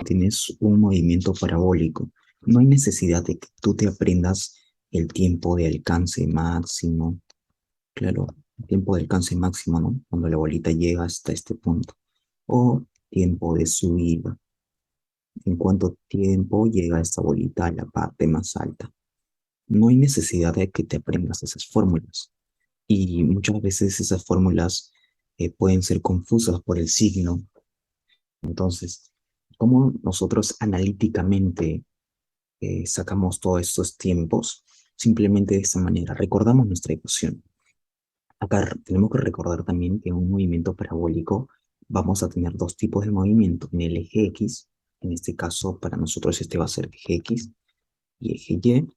tienes un movimiento parabólico, no hay necesidad de que tú te aprendas el tiempo de alcance máximo, claro, el tiempo de alcance máximo, ¿no? Cuando la bolita llega hasta este punto, o tiempo de subida, en cuánto tiempo llega esta bolita a la parte más alta. No hay necesidad de que te aprendas esas fórmulas. Y muchas veces esas fórmulas pueden ser confusas por el signo. Entonces, ¿cómo nosotros analíticamente sacamos todos estos tiempos? Simplemente de esta manera, recordamos nuestra ecuación. Acá tenemos que recordar también que en un movimiento parabólico vamos a tener dos tipos de movimiento. En el eje X, en este caso para nosotros este va a ser eje X y eje Y.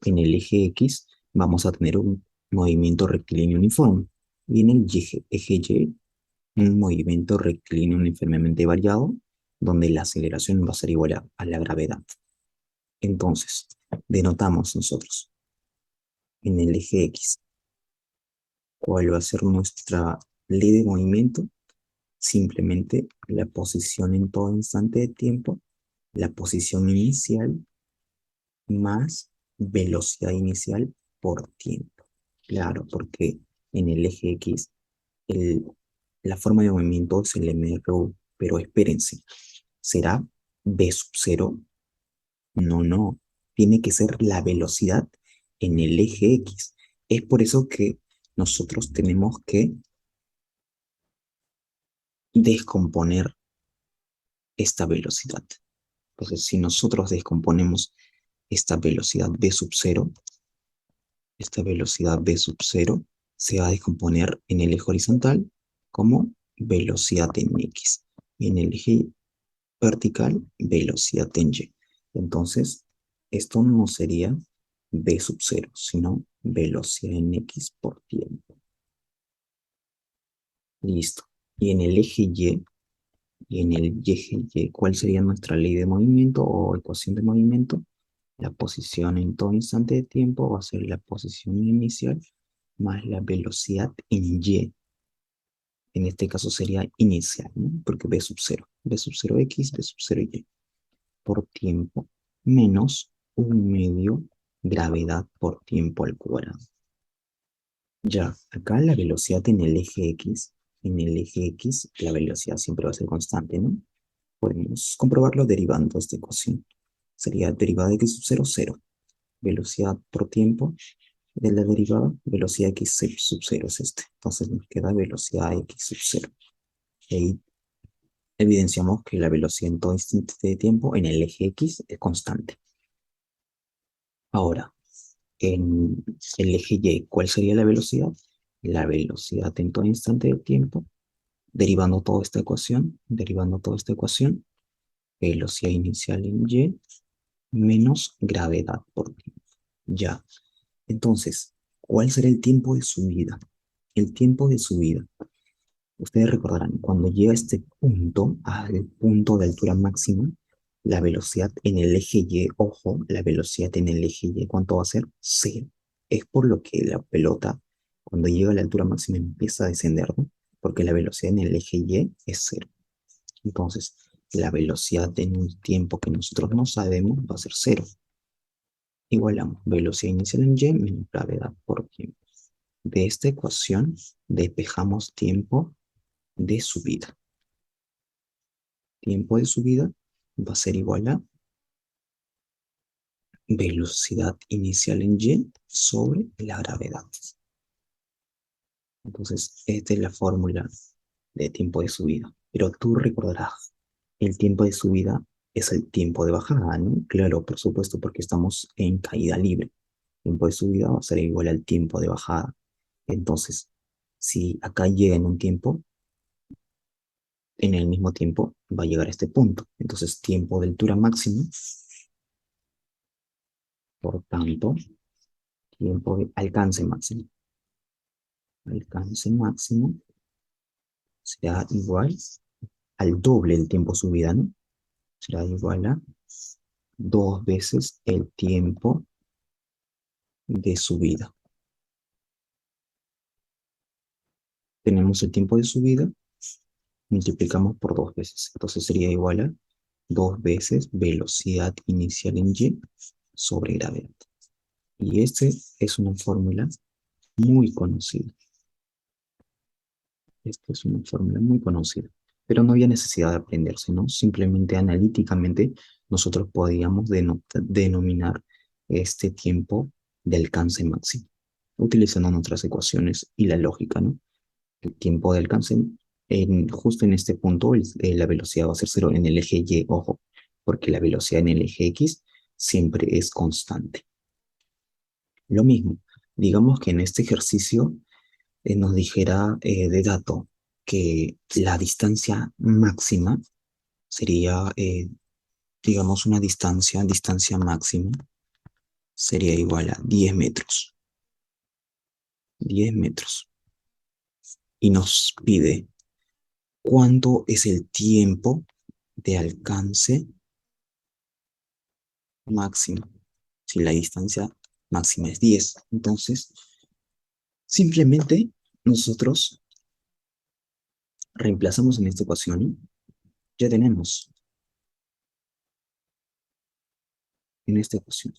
En el eje X vamos a tener un movimiento rectilíneo uniforme. Y en el eje Y, un movimiento rectilíneo uniformemente variado, donde la aceleración va a ser igual a la gravedad. Entonces, denotamos nosotros en el eje X cuál va a ser nuestra ley de movimiento. Simplemente la posición en todo instante de tiempo, la posición inicial más velocidad inicial por tiempo. Claro, porque en el eje X el, la forma de movimiento es el mRU, pero espérense, ¿será v sub cero? No, no, tiene que ser la velocidad en el eje X. Es por eso que nosotros tenemos que descomponer esta velocidad. Entonces, si nosotros descomponemos esta velocidad v sub cero, esta velocidad v sub cero se va a descomponer en el eje horizontal como velocidad en X. Y en el eje vertical, velocidad en Y. Entonces, esto no sería v sub cero, sino velocidad en X por tiempo. Listo. Y en el eje y en el eje Y, ¿cuál sería nuestra ley de movimiento o ecuación de movimiento? La posición en todo instante de tiempo va a ser la posición inicial más la velocidad en Y. En este caso sería inicial, ¿no? Porque v sub cero. V sub cero X, V sub cero Y. Por tiempo menos un medio gravedad por tiempo al cuadrado. Ya, acá la velocidad en el eje X, la velocidad siempre va a ser constante, ¿no? Podemos comprobarlo derivando esta ecuación. Sería derivada de x sub cero, cero. Velocidad por tiempo de la derivada, velocidad x sub cero es este. Entonces nos queda velocidad x sub cero. Y ahí evidenciamos que la velocidad en todo instante de tiempo en el eje X es constante. Ahora, en el eje Y, ¿cuál sería la velocidad? La velocidad en todo instante de tiempo, derivando toda esta ecuación, velocidad inicial en Y menos gravedad por tiempo. Ya. Entonces, ¿cuál será el tiempo de subida? El tiempo de subida. Ustedes recordarán, cuando llega a este punto, al punto de altura máxima, la velocidad en el eje Y, ojo, la velocidad en el eje Y, ¿cuánto va a ser? Cero. Es por lo que la pelota, cuando llega a la altura máxima, empieza a descender, ¿no? Porque la velocidad en el eje Y es cero. Entonces, la velocidad en un tiempo que nosotros no sabemos va a ser cero. Igualamos velocidad inicial en Y menos gravedad por tiempo. De esta ecuación despejamos tiempo de subida. Tiempo de subida va a ser igual a velocidad inicial en Y sobre la gravedad. Entonces, esta es la fórmula de tiempo de subida. Pero tú recordarás, el tiempo de subida es el tiempo de bajada, ¿no? Claro, por supuesto, porque estamos en caída libre. El tiempo de subida va a ser igual al tiempo de bajada. Entonces, si acá llega en un tiempo, en el mismo tiempo va a llegar a este punto. Entonces, tiempo de altura máxima, por tanto, tiempo de alcance máximo. Alcance máximo será igual al doble del tiempo subida, ¿no? Será igual a dos veces el tiempo de subida. Tenemos el tiempo de subida, multiplicamos por dos veces. Entonces sería igual a 2 veces velocidad inicial en y sobre gravedad. Y este es una fórmula muy conocida. Esta es una fórmula muy conocida, pero no había necesidad de aprenderse, ¿no? Simplemente analíticamente nosotros podíamos denominar este tiempo de alcance máximo, utilizando nuestras ecuaciones y la lógica, ¿no? El tiempo de alcance, justo en este punto, la velocidad va a ser cero en el eje Y, ojo, porque la velocidad en el eje X siempre es constante. Lo mismo, digamos que en este ejercicio nos dijera de dato que la distancia máxima sería, digamos, una distancia máxima sería igual a 10 metros. 10 metros. Y nos pide cuánto es el tiempo de alcance máximo. Si la distancia máxima es 10, entonces simplemente nosotros reemplazamos en esta ecuación y ya tenemos en esta ecuación.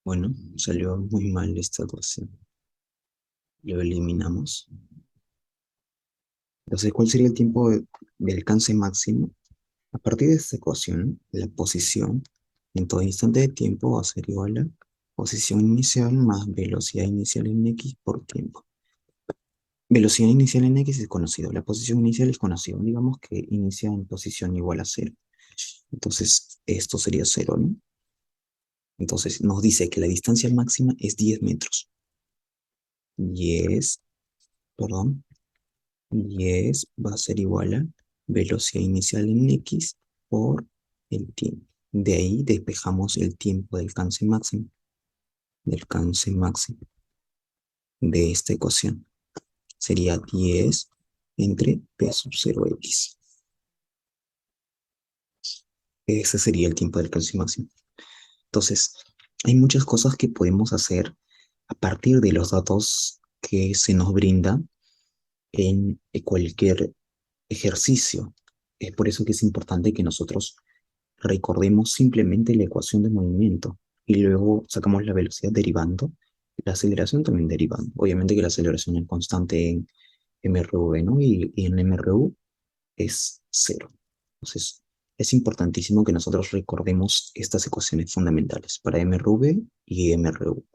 Bueno, salió muy mal esta ecuación. Lo eliminamos. Entonces, ¿cuál sería el tiempo de alcance máximo? A partir de esta ecuación, la posición en todo instante de tiempo va a ser igual a posición inicial más velocidad inicial en x por tiempo. Velocidad inicial en x es conocido, la posición inicial es conocido. Digamos que inicia en posición igual a cero. Entonces, esto sería cero, ¿no? Entonces, nos dice que la distancia máxima es 10 metros. 10, perdón, 10 va a ser igual a velocidad inicial en x por el tiempo. De ahí despejamos el tiempo del alcance máximo de esta ecuación. Sería 10 entre p sub 0x. Ese sería el tiempo del alcance máximo. Entonces, hay muchas cosas que podemos hacer a partir de los datos que se nos brinda en cualquier ejercicio. Es por eso que es importante que nosotros recordemos simplemente la ecuación de movimiento y luego sacamos la velocidad derivando, la aceleración también derivando. Obviamente que la aceleración es constante en mRV, ¿no? Y en mRU es cero. Entonces, es importantísimo que nosotros recordemos estas ecuaciones fundamentales para mRV y mRU.